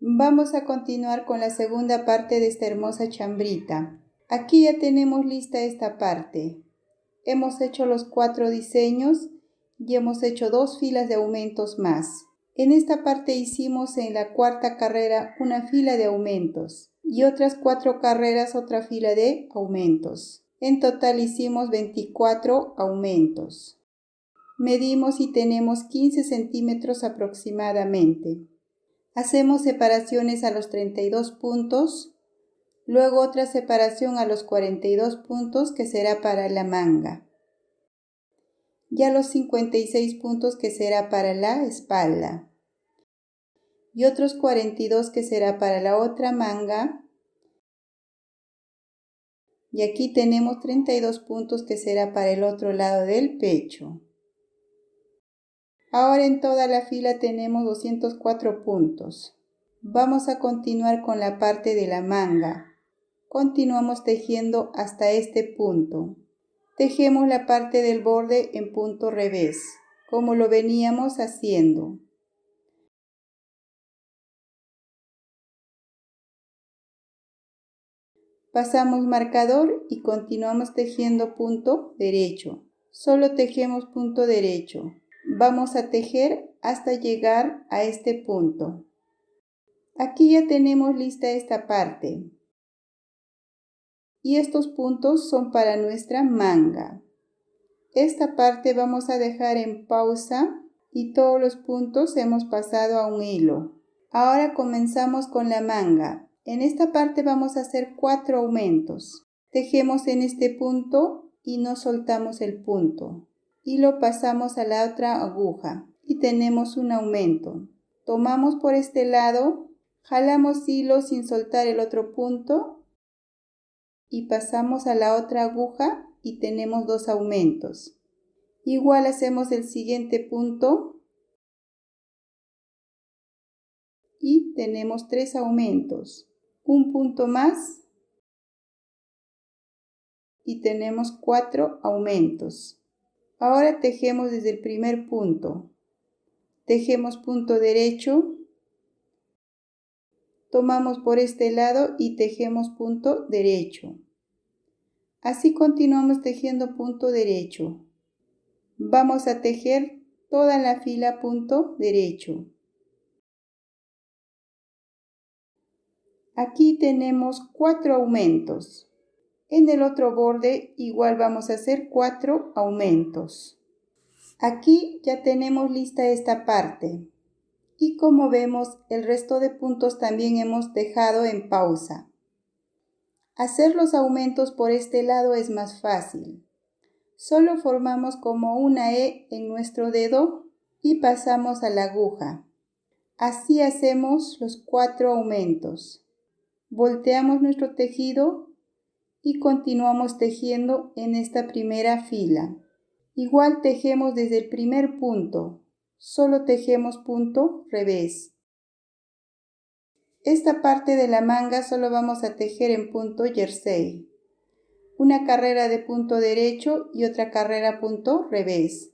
Vamos a continuar con la segunda parte de esta hermosa chambrita. Aquí ya tenemos lista esta parte. Hemos hecho los 4 diseños y hemos hecho 2 filas de aumentos más. En esta parte hicimos en la cuarta carrera una fila de aumentos y otras 4 carreras otra fila de aumentos. En total hicimos 24 aumentos. Medimos y tenemos 15 centímetros aproximadamente. Hacemos separaciones a los 32 puntos, luego otra separación a los 42 puntos que será para la manga y a los 56 puntos que será para la espalda y otros 42 que será para la otra manga y aquí tenemos 32 puntos que será para el otro lado del pecho. Ahora en toda la fila tenemos 204 puntos. Vamos a continuar con la parte de la manga. Continuamos tejiendo hasta este punto. Tejemos la parte del borde en punto revés, como lo veníamos haciendo. Pasamos marcador y continuamos tejiendo punto derecho. Solo tejemos punto derecho. Vamos a tejer hasta llegar a este punto. Aquí ya tenemos lista esta parte. Y estos puntos son para nuestra manga. Esta parte vamos a dejar en pausa y todos los puntos hemos pasado a un hilo. Ahora comenzamos con la manga. En esta parte vamos a hacer 4 aumentos. Tejemos en este punto y no soltamos el punto. Y lo pasamos a la otra aguja y tenemos un aumento. Tomamos por este lado, jalamos hilo sin soltar el otro punto y pasamos a la otra aguja y tenemos 2 aumentos. Igual hacemos el siguiente punto y tenemos 3 aumentos. Un punto más y tenemos 4 aumentos. Ahora tejemos desde el primer punto. Tejemos punto derecho, tomamos por este lado y tejemos punto derecho. Así continuamos tejiendo punto derecho. Vamos a tejer toda la fila punto derecho. Aquí tenemos 4 aumentos. En el otro borde igual vamos a hacer 4 aumentos. Aquí ya tenemos lista esta parte. Y como vemos, el resto de puntos también hemos dejado en pausa. Hacer los aumentos por este lado es más fácil. Solo formamos como una E en nuestro dedo y pasamos a la aguja. Así hacemos los 4 aumentos. Volteamos nuestro tejido y continuamos tejiendo en esta primera fila. Igual tejemos desde el primer punto. Solo tejemos punto revés. Esta parte de la manga solo vamos a tejer en punto jersey. Una carrera de punto derecho y otra carrera punto revés.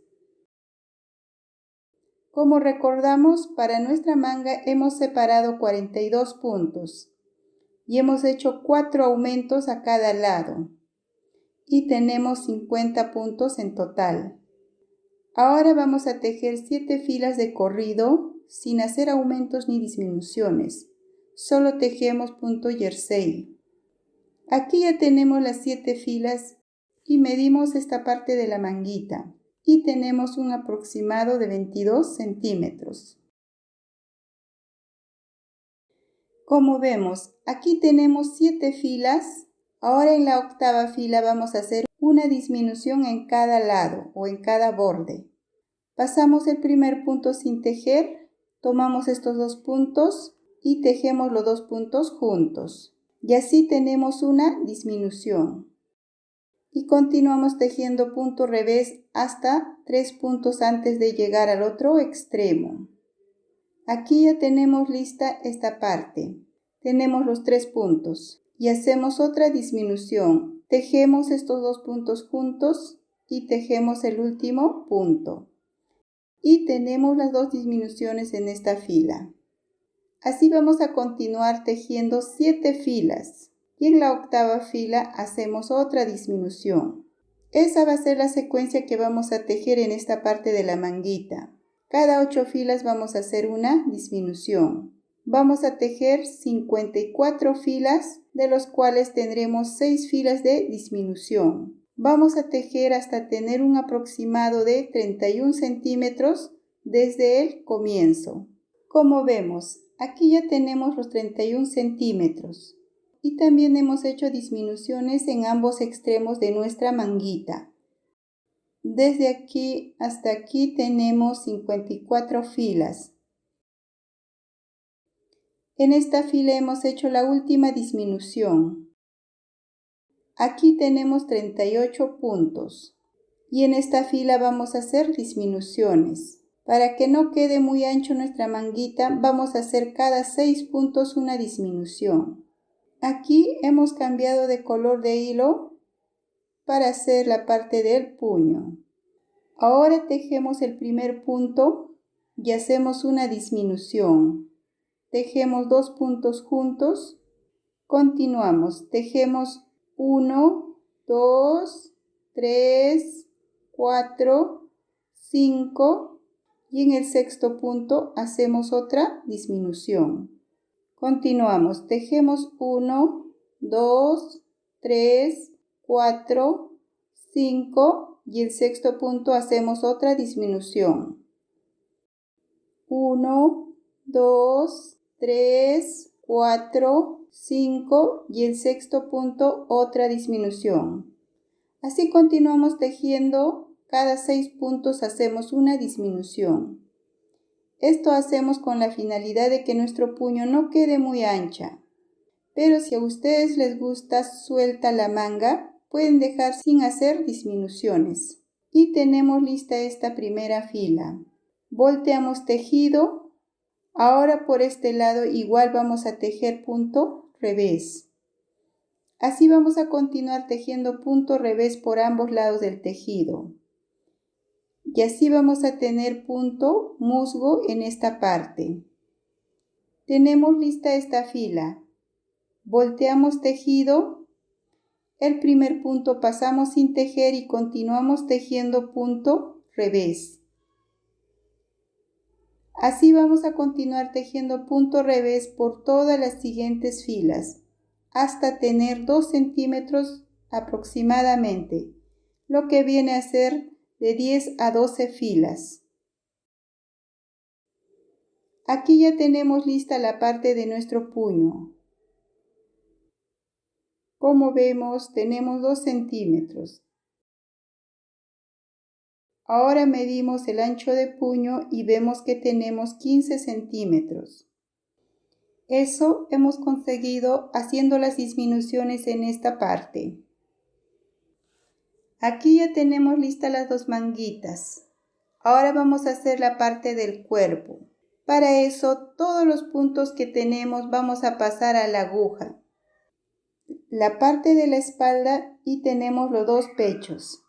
Como recordamos, para nuestra manga hemos separado 42 puntos y hemos hecho 4 aumentos a cada lado y tenemos 50 puntos en total. Ahora vamos a tejer 7 filas de corrido sin hacer aumentos ni disminuciones. Solo tejemos punto jersey. Aquí ya tenemos las 7 filas y medimos esta parte de la manguita y tenemos un aproximado de 22 centímetros. Como vemos, aquí tenemos 7 filas. Ahora en la octava fila vamos a hacer una disminución en cada lado o en cada borde. Pasamos el primer punto sin tejer, tomamos estos 2 puntos y tejemos los 2 puntos juntos. Y así tenemos una disminución. Y continuamos tejiendo punto revés hasta 3 puntos antes de llegar al otro extremo. Aquí ya tenemos lista esta parte. Tenemos los 3 puntos y hacemos otra disminución. Tejemos estos 2 puntos juntos y tejemos el último punto. Y tenemos las 2 disminuciones en esta fila. Así vamos a continuar tejiendo 7 filas y en la octava fila hacemos otra disminución. Esa va a ser la secuencia que vamos a tejer en esta parte de la manguita. Cada 8 filas vamos a hacer una disminución. Vamos a tejer 54 filas, de los cuales tendremos 6 filas de disminución. Vamos a tejer hasta tener un aproximado de 31 centímetros desde el comienzo. Como vemos, aquí ya tenemos los 31 centímetros. Y también hemos hecho disminuciones en ambos extremos de nuestra manguita. Desde aquí hasta aquí tenemos 54 filas. En esta fila hemos hecho la última disminución. Aquí tenemos 38 puntos. Y en esta fila vamos a hacer disminuciones. Para que no quede muy ancho nuestra manguita, vamos a hacer cada 6 puntos una disminución. Aquí hemos cambiado de color de hilo para hacer la parte del puño. Ahora tejemos el primer punto y hacemos una disminución. Tejemos 2 puntos juntos. Continuamos. Tejemos 1, 2, 3, 4, 5 y en el sexto punto hacemos otra disminución. Continuamos, tejemos 1, 2, 3, 4, 5 y el sexto punto hacemos otra disminución. 1, 2, 3, 4, 5 y el sexto punto otra disminución. Así continuamos tejiendo, cada 6 puntos hacemos una disminución. Esto hacemos con la finalidad de que nuestro puño no quede muy ancha. Pero si a ustedes les gusta suelta la manga, pueden dejar sin hacer disminuciones. Y tenemos lista esta primera fila. Volteamos tejido. Ahora por este lado igual vamos a tejer punto revés. Así vamos a continuar tejiendo punto revés por ambos lados del tejido. Y así vamos a tener punto musgo en esta parte. Tenemos lista esta fila. Volteamos tejido. El primer punto pasamos sin tejer y continuamos tejiendo punto revés. Así vamos a continuar tejiendo punto revés por todas las siguientes filas, hasta tener 2 centímetros aproximadamente, lo que viene a ser de 10 a 12 filas. Aquí ya tenemos lista la parte de nuestro puño. Como vemos, tenemos 2 centímetros. Ahora medimos el ancho de puño y vemos que tenemos 15 centímetros. Eso hemos conseguido haciendo las disminuciones en esta parte. Aquí ya tenemos listas las 2 manguitas. Ahora vamos a hacer la parte del cuerpo. Para eso, todos los puntos que tenemos vamos a pasar a la aguja. La parte de la espalda y tenemos los 2 pechos.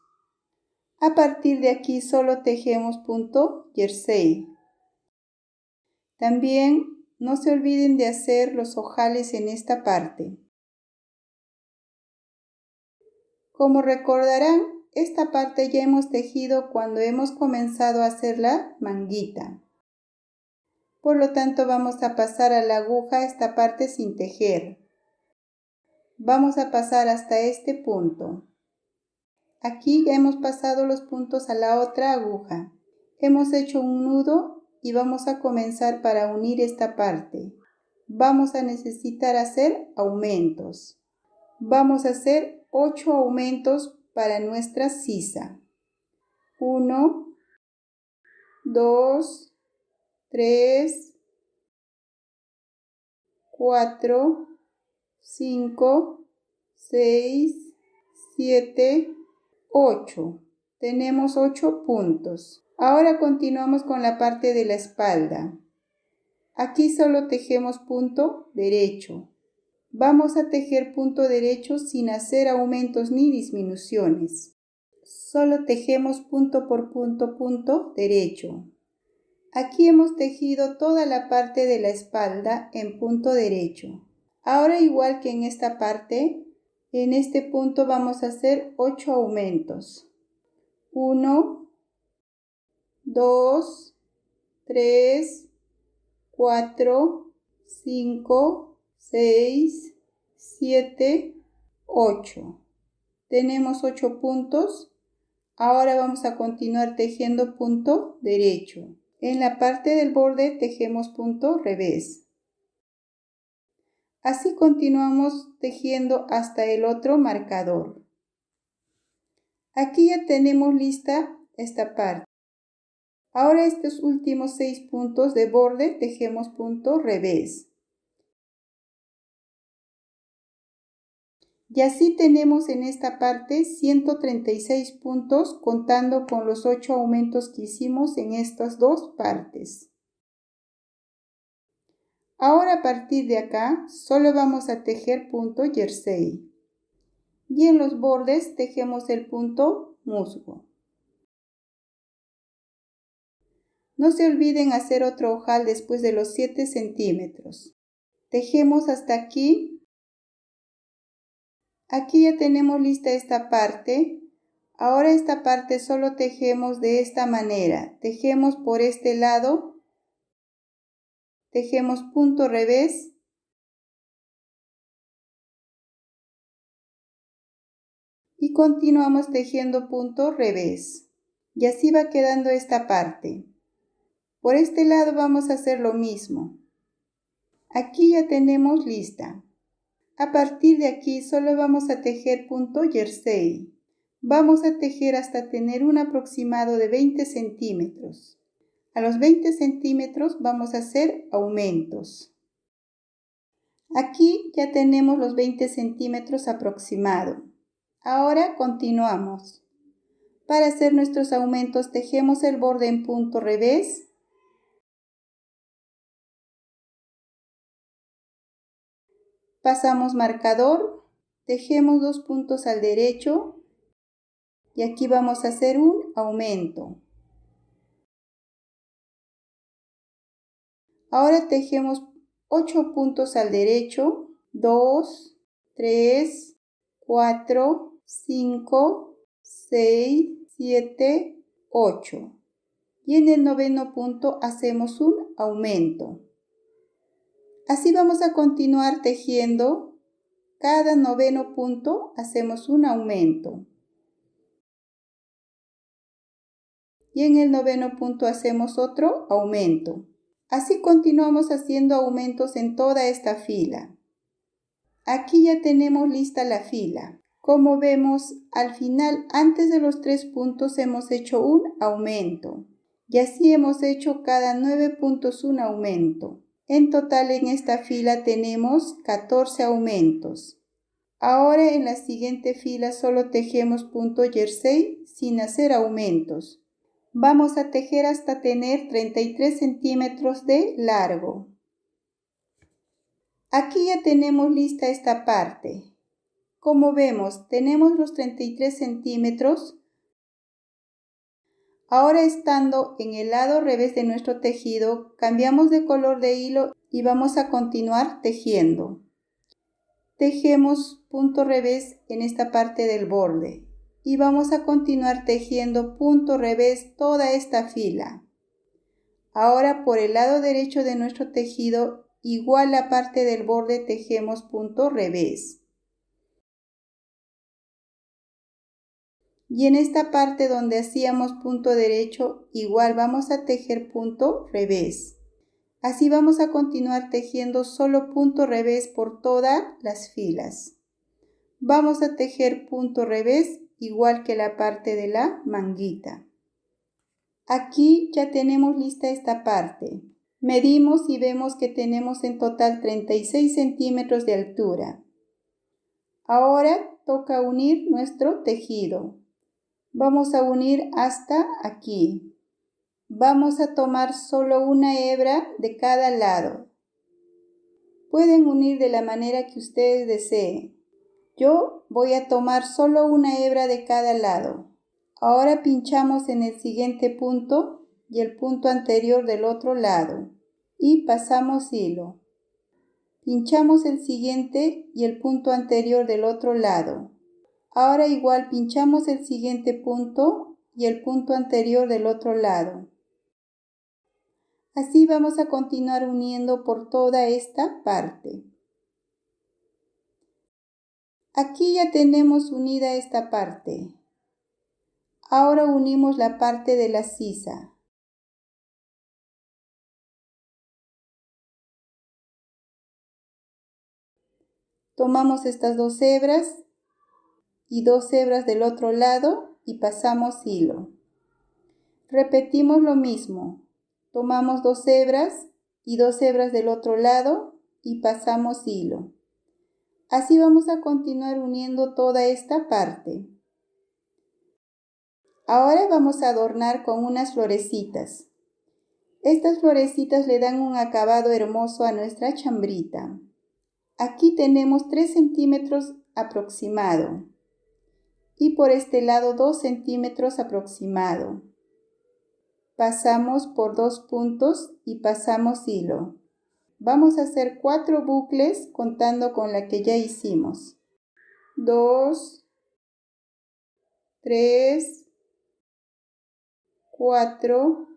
A partir de aquí solo tejemos punto jersey. También no se olviden de hacer los ojales en esta parte. Como recordarán, esta parte ya hemos tejido cuando hemos comenzado a hacer la manguita. Por lo tanto, vamos a pasar a la aguja esta parte sin tejer. Vamos a pasar hasta este punto. Aquí ya hemos pasado los puntos a la otra aguja. Hemos hecho un nudo y vamos a comenzar para unir esta parte. Vamos a necesitar hacer aumentos. Vamos a hacer 8 aumentos para nuestra sisa. 1, 2, 3, 4, 5, 6, 7, 8. Tenemos 8 puntos. Ahora continuamos con la parte de la espalda. Aquí solo tejemos punto derecho. Vamos a tejer punto derecho sin hacer aumentos ni disminuciones. Solo tejemos punto por punto, punto derecho. Aquí hemos tejido toda la parte de la espalda en punto derecho. Ahora, igual que en esta parte, en este punto vamos a hacer 8 aumentos. 1, 2, 3, 4, 5, 6, 7, 8. Tenemos 8 puntos. Ahora vamos a continuar tejiendo punto derecho. En la parte del borde tejemos punto revés. Así continuamos tejiendo hasta el otro marcador. Aquí ya tenemos lista esta parte. Ahora estos últimos 6 puntos de borde tejemos punto revés. Y así tenemos en esta parte 136 puntos contando con los 8 aumentos que hicimos en estas dos partes. Ahora a partir de acá solo vamos a tejer punto jersey. Y en los bordes tejemos el punto musgo. No se olviden hacer otro ojal después de los 7 centímetros. Tejemos hasta aquí. Aquí ya tenemos lista esta parte. Ahora esta parte solo tejemos de esta manera. Tejemos por este lado. Tejemos punto revés. Y continuamos tejiendo punto revés. Y así va quedando esta parte. Por este lado vamos a hacer lo mismo. Aquí ya tenemos lista. A partir de aquí solo vamos a tejer punto jersey. Vamos a tejer hasta tener un aproximado de 20 centímetros. A los 20 centímetros vamos a hacer aumentos. Aquí ya tenemos los 20 centímetros aproximado. Ahora continuamos. Para hacer nuestros aumentos tejemos el borde en punto revés. Pasamos marcador, tejemos 2 puntos al derecho y aquí vamos a hacer un aumento. Ahora tejemos 8 puntos al derecho, 2, 3, 4, 5, 6, 7, 8. Y en el noveno punto hacemos un aumento. Así vamos a continuar tejiendo. Cada noveno punto hacemos un aumento. Y en el noveno punto hacemos otro aumento. Así continuamos haciendo aumentos en toda esta fila. Aquí ya tenemos lista la fila. Como vemos, al final, antes de los 3 puntos hemos hecho un aumento. Y así hemos hecho cada 9 puntos un aumento. En total en esta fila tenemos 14 aumentos. Ahora en la siguiente fila solo tejemos punto jersey sin hacer aumentos. Vamos a tejer hasta tener 33 centímetros de largo. Aquí ya tenemos lista esta parte. Como vemos, tenemos los 33 centímetros. Ahora estando en el lado revés de nuestro tejido, cambiamos de color de hilo y vamos a continuar tejiendo. Tejemos punto revés en esta parte del borde y vamos a continuar tejiendo punto revés toda esta fila. Ahora por el lado derecho de nuestro tejido, igual la parte del borde tejemos punto revés. Y en esta parte donde hacíamos punto derecho, igual vamos a tejer punto revés. Así vamos a continuar tejiendo solo punto revés por todas las filas. Vamos a tejer punto revés igual que la parte de la manguita. Aquí ya tenemos lista esta parte. Medimos y vemos que tenemos en total 36 centímetros de altura. Ahora toca unir nuestro tejido. Vamos a unir hasta aquí. Vamos a tomar solo una hebra de cada lado. Pueden unir de la manera que ustedes deseen. Yo voy a tomar solo una hebra de cada lado. Ahora pinchamos en el siguiente punto y el punto anterior del otro lado y pasamos hilo. Pinchamos el siguiente y el punto anterior del otro lado. Ahora igual pinchamos el siguiente punto y el punto anterior del otro lado. Así vamos a continuar uniendo por toda esta parte. Aquí ya tenemos unida esta parte. Ahora unimos la parte de la sisa. Tomamos estas 2 hebras y 2 hebras del otro lado y pasamos hilo. Repetimos lo mismo. Tomamos 2 hebras y 2 hebras del otro lado y pasamos hilo. Así vamos a continuar uniendo toda esta parte. Ahora vamos a adornar con unas florecitas. Estas florecitas le dan un acabado hermoso a nuestra chambrita. Aquí tenemos 3 centímetros aproximado y por este lado 2 centímetros aproximado. Pasamos por 2 puntos y pasamos hilo. Vamos a hacer 4 bucles contando con la que ya hicimos. 2, 3, 4.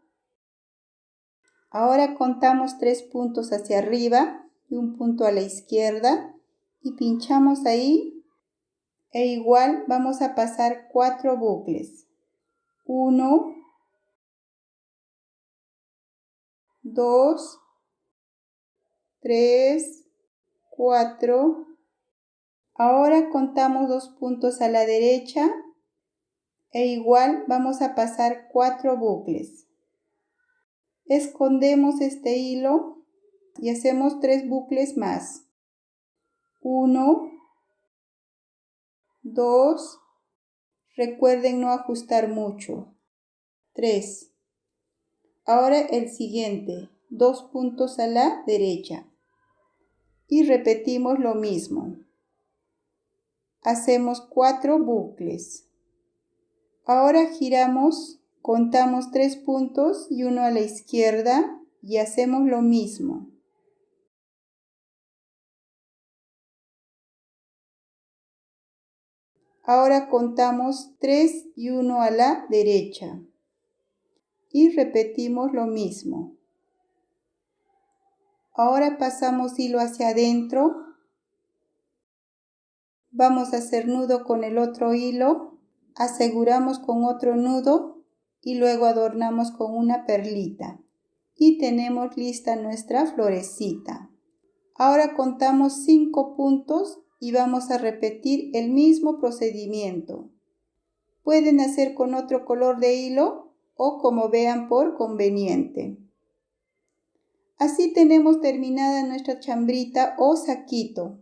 Ahora contamos 3 puntos hacia arriba y un punto a la izquierda y pinchamos ahí e igual vamos a pasar 4 bucles. 1, 2, 3, 4. Ahora contamos 2 puntos a la derecha e igual vamos a pasar 4 bucles. Escondemos este hilo y hacemos 3 bucles más. 1, 2, recuerden no ajustar mucho. 3. Ahora el siguiente, 2 puntos a la derecha. Y repetimos lo mismo. Hacemos 4 bucles. Ahora giramos, contamos 3 puntos y uno a la izquierda y hacemos lo mismo. Ahora contamos 3 y 1 a la derecha. Y repetimos lo mismo. Ahora pasamos hilo hacia adentro. Vamos a hacer nudo con el otro hilo. Aseguramos con otro nudo y luego adornamos con una perlita. Y tenemos lista nuestra florecita. Ahora contamos 5 puntos y vamos a repetir el mismo procedimiento. Pueden hacer con otro color de hilo o como vean por conveniente. Así tenemos terminada nuestra chambrita o saquito.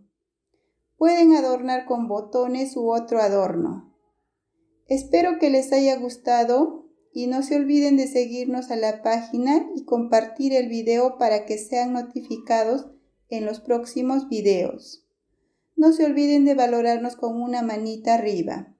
Pueden adornar con botones u otro adorno. Espero que les haya gustado y no se olviden de seguirnos a la página y compartir el video para que sean notificados en los próximos videos. No se olviden de valorarnos con una manita arriba.